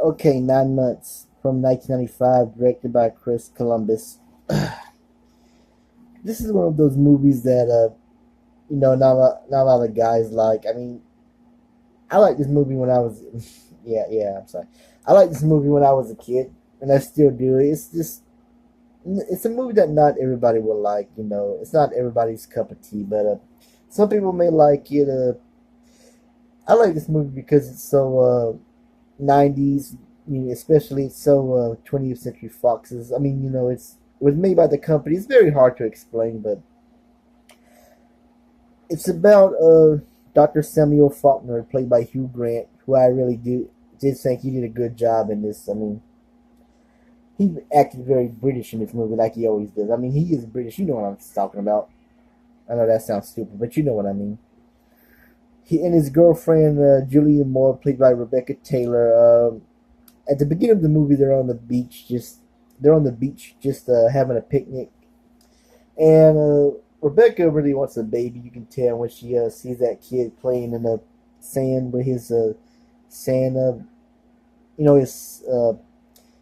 Okay, 9 months from 1995, directed by Chris Columbus. This is one of those movies that not a lot of guys like. I mean, I liked this movie when I was yeah. I'm sorry. I liked this movie when I was a kid, and I still do. It's a movie that not everybody will like. It's not everybody's cup of tea, but some people may like it. I like this movie because it's so 90s, especially it's so 20th Century Foxes. I mean, it was made by the company. It's very hard to explain, but it's about Dr. Samuel Faulkner, played by Hugh Grant, who I really did think he did a good job in this. I mean, he acted very British in this movie, like he always does. I mean, he is British. You know what I'm talking about. I know that sounds stupid, but you know what I mean. He and his girlfriend Julianne Moore, played by Rebecca Taylor. At the beginning of the movie, they're on the beach, just having a picnic, and Rebecca really wants a baby. You can tell when she sees that kid playing in the sand with his sand, his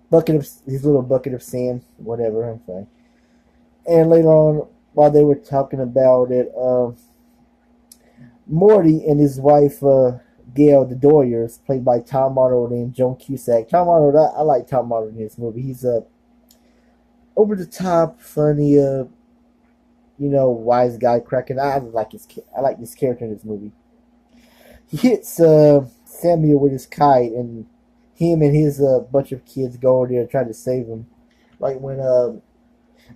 his little bucket of sand, whatever. I'm sorry. And later on, while they were talking about it, Morty and his wife, Gail the Doyers, played by Tom Arnold and Joan Cusack. Tom Arnold, I like Tom Arnold in this movie. He's over the top, funny, wise guy cracking. I like this character in this movie. He hits Samuel with his kite, and him and his bunch of kids go over there trying to save him. Like when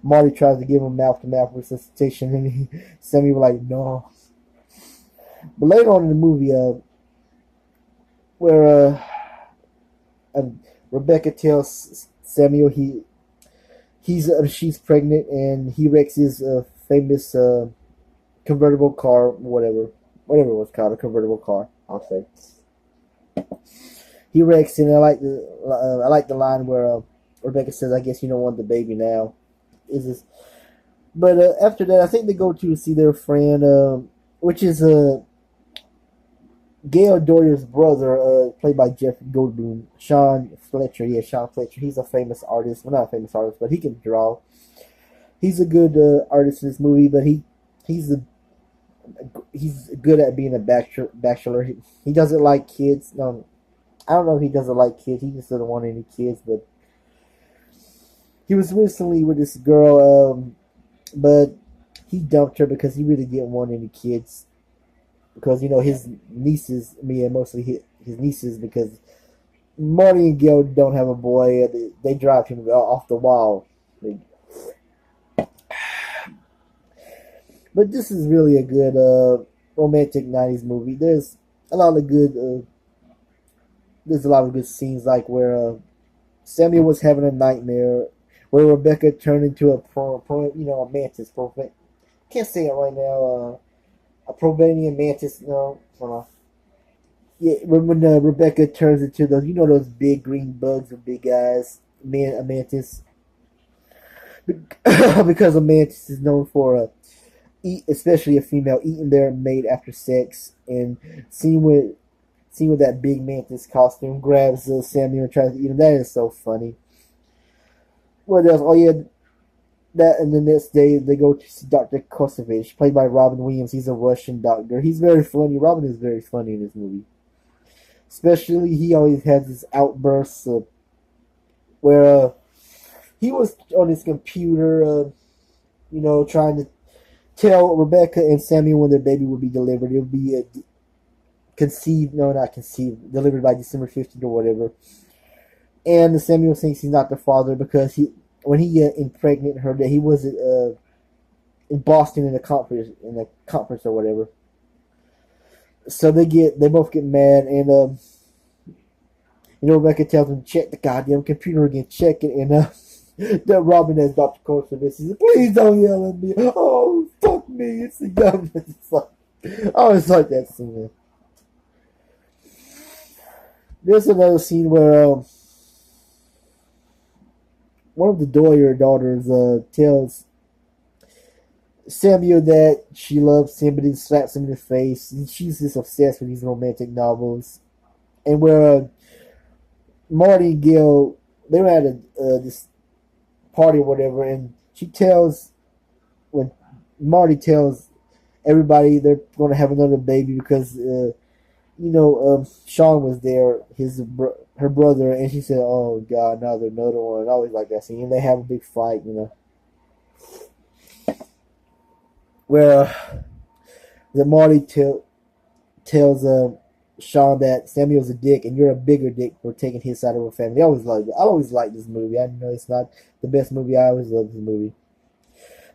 Marty tries to give him mouth to mouth resuscitation, and Samuel like no. But later on in the movie, where Rebecca tells Samuel she's pregnant, and he wrecks his famous convertible car, whatever it was called, a convertible car. I'll say he wrecks it. And I like the line where Rebecca says, "I guess you don't want the baby now." Is this? But after that, I think they go to see their friend, which is Gail Doyer's brother, played by Jeff Goldblum, Sean Fletcher. Yeah, Sean Fletcher. He's a famous artist. Well, not a famous artist, but he can draw. He's a good artist in this movie, but he's good at being a bachelor. He doesn't like kids. No, I don't know if he doesn't like kids. He just doesn't want any kids. But he was recently with this girl, but he dumped her because he really didn't want any kids. Because his nieces, and mostly his nieces, because Marty and Gail don't have a boy. They drive him off the wall. But this is really a good romantic '90s movie. There's a lot of good scenes, like where Samuel was having a nightmare, where Rebecca turned into a mantis. Can't say it right now. A Probanian mantis. No, hold on. Yeah, when Rebecca turns into those big green bugs with big eyes, a mantis. Because a mantis is known for especially a female, eating their mate after sex, and seeing with that big mantis costume grabs Samuel and tries to eat him. That is so funny. What else? Oh yeah, that, and the next day they go to see Dr. Kosevich, played by Robin Williams. He's a Russian doctor. He's very funny. Robin is very funny in this movie. Especially, he always has this outbursts where he was on his computer, trying to tell Rebecca and Samuel when their baby would be delivered. It would be conceived, no, not conceived, delivered by December 15th or whatever. And Samuel thinks he's not the father because when he impregnated her, that he was in Boston in a conference or whatever. So they both get mad, and Rebecca tells him, check the goddamn computer again, check it, and that Robin as Dr. Coulson, he says, please don't yell at me. Oh, fuck me, it's the government. It's like, I always like that scene. There's another scene where one of the Doyer daughters tells Samuel that she loves him, but he slaps him in the face. And she's just obsessed with these romantic novels. And where Marty and Gail, they were at this party or whatever, and she tells when Marty tells everybody they're going to have another baby because Sean was there, her brother, and she said, "Oh God, now there's another one." I always like that scene, and they have a big fight, where the Marty tells Sean that Samuel's a dick, and you're a bigger dick for taking his side of the family. I always liked this movie. I know it's not the best movie. I always love this movie.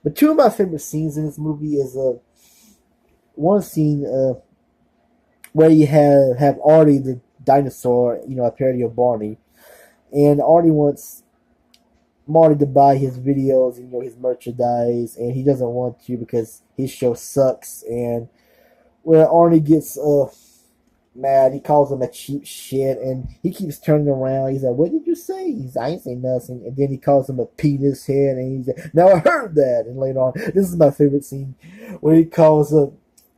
But two of my favorite scenes in this movie is one scene where you have Artie the dinosaur, a parody of Barney, and Artie wants Marty to buy his videos and his merchandise, and he doesn't want to because his show sucks. And where Arnie gets mad, he calls him a cheap shit, and he keeps turning around. He's like, "What did you say?" He's like, "I ain't saying nothing." And then he calls him a penis head, and he's like, "Now I heard that." And later on, this is my favorite scene where he calls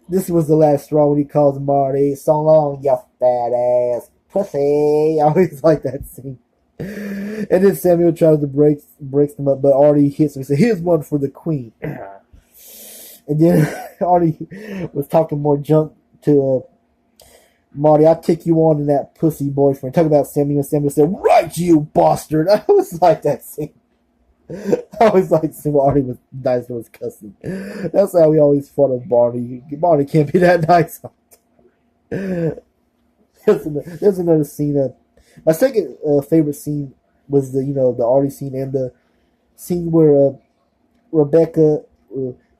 this was the last straw when he calls Marty, "So long, you fat ass pussy." I always like that scene. And then Samuel tries to breaks them up, but Artie hits him and says, "Here's one for the queen." And then Artie was talking more junk to Marty. "I'll take you on in that pussy boyfriend." Talk about Samuel. Samuel said, "Right, you bastard." I always like that scene. I always like seeing Artie was nice was cussing. That's how we always fought with Barney. Barney can't be that nice. There's another scene. My second favorite scene was the Artie scene and the scene where Rebecca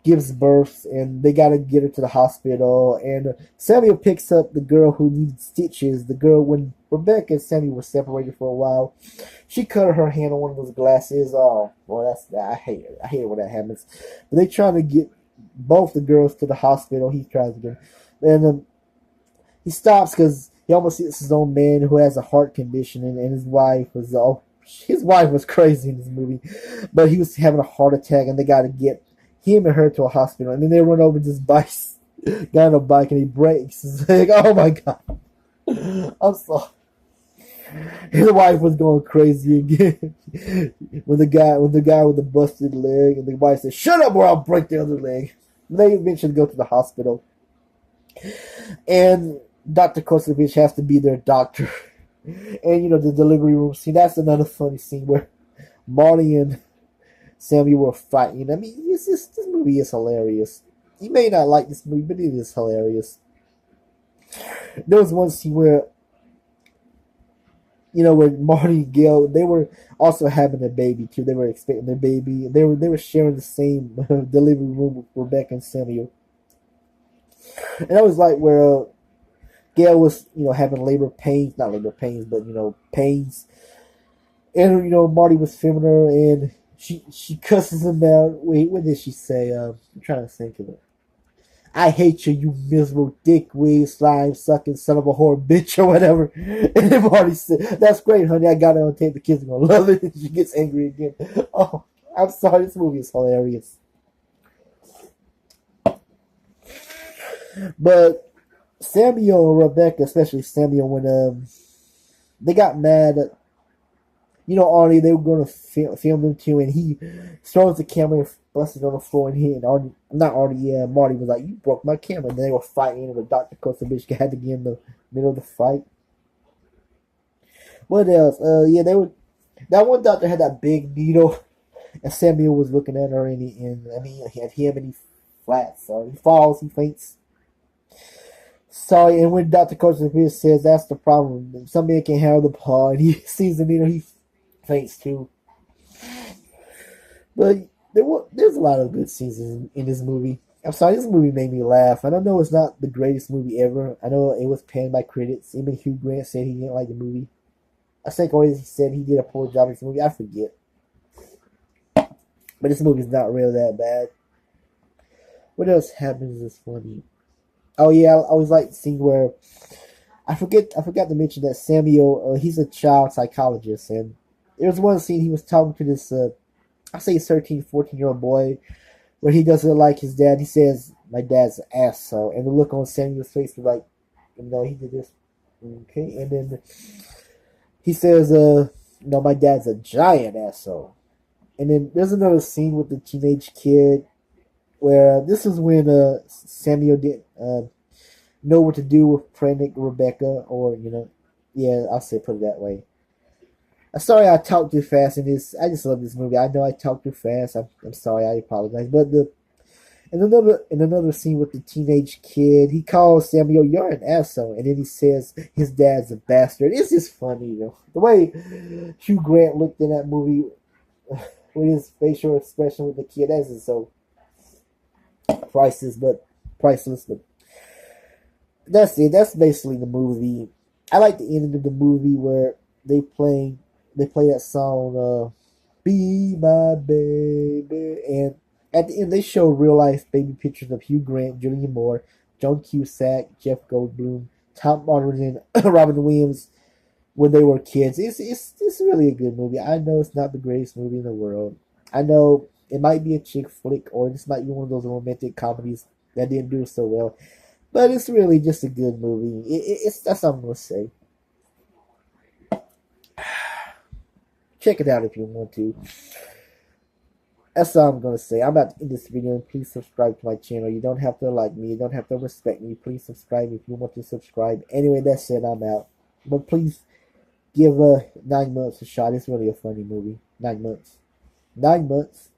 gives birth and they gotta get her to the hospital, and Samuel picks up the girl who needs stitches. The girl, when Rebecca and Samuel were separated for a while, she cut her hand on one of those glasses. Oh, well, I hate it. I hate it when that happens. But they try to get both the girls to the hospital. He tries to get, and he stops because he almost hits his own man who has a heart condition, and his wife was crazy in this movie, but he was having a heart attack, and they got to get him and her to a hospital. And then they run over this guy on a bike, and he breaks his leg. Oh my God, I'm sorry. His wife was going crazy again when the guy with the busted leg, and the wife said, "Shut up, or I'll break the other leg." And they eventually go to the hospital, and Dr. Kosovich has to be their doctor. And the delivery room scene, that's another funny scene where Marty and Samuel were fighting. I mean, this movie is hilarious. You may not like this movie, but it is hilarious. There was one scene where where Marty and Gail, they were also having a baby too. They were expecting their baby. They were sharing the same delivery room with Rebecca and Samuel. And that was like where Gail was, having not labor pains, but pains. And Marty was filming her, and she cusses him out. Wait, what did she say? I'm trying to think of it. "I hate you, you miserable dickweed, slime sucking son of a whore bitch," or whatever. And then Marty said, "That's great, honey. I got it on tape. The kids are gonna love it." And she gets angry again. Oh, I'm sorry. This movie is hilarious. But Samuel and Rebecca, especially Samuel, when they got mad at Arnie, they were going to film them too, and he throws the camera and busts it on the floor, and Marty was like, "You broke my camera." And they were fighting, and Dr. Kosovich had to get in the middle of the fight. What else? Yeah, that one doctor had that big needle, and Samuel was looking at her, and he had him, and he flats, so he falls, he faints. Sorry, and when Dr. Kosovich says that's the problem, some men can't handle the paw, and he sees the needle, he faints too. But there's a lot of good scenes in this movie. I'm sorry, this movie made me laugh. I don't know it's not the greatest movie ever. I know it was panned by critics. Even Hugh Grant said he didn't like the movie. I think always he said he did a poor job in this movie. I forget. But this movie's not really that bad. What else happens is funny? Oh yeah, I always like the scene where I forgot to mention that Samuel, he's a child psychologist, and there was one scene he was talking to this I say 13, 14-year-old boy, where he doesn't like his dad. He says, "My dad's an asshole," and the look on Samuel's face was like, he did this, okay, and then he says, my dad's a giant asshole. And then there's another scene with the teenage kid where this is when Samuel didn't know what to do with pregnant Rebecca, or yeah, I'll say put it that way. I'm sorry I talked too fast in this. I just love this movie. I know I talked too fast. I'm sorry. I apologize. But in another scene with the teenage kid, he calls Samuel, "You're an asshole," and then he says his dad's a bastard. It's just funny, the way Hugh Grant looked in that movie with his facial expression with the kid. That's just so priceless, but priceless. But that's it. That's basically the movie. I like the ending of the movie where they play that song, "Be My Baby," and at the end they show real life baby pictures of Hugh Grant, Julianne Moore, John Cusack, Jeff Goldblum, Tom Arnold, and Robin Williams when they were kids. It's really a good movie. I know it's not the greatest movie in the world. I know it might be a chick flick, or this might be one of those romantic comedies that didn't do so well, but it's really just a good movie. It's that's all I'm gonna say. Check it out if you want to. That's all I'm gonna say. I'm about to end this video, and please subscribe to my channel. You don't have to like me. You don't have to respect me. Please subscribe if you want to subscribe. Anyway, that's it. I'm out. But please give 9 months a shot. It's really a funny movie. 9 months. 9 months.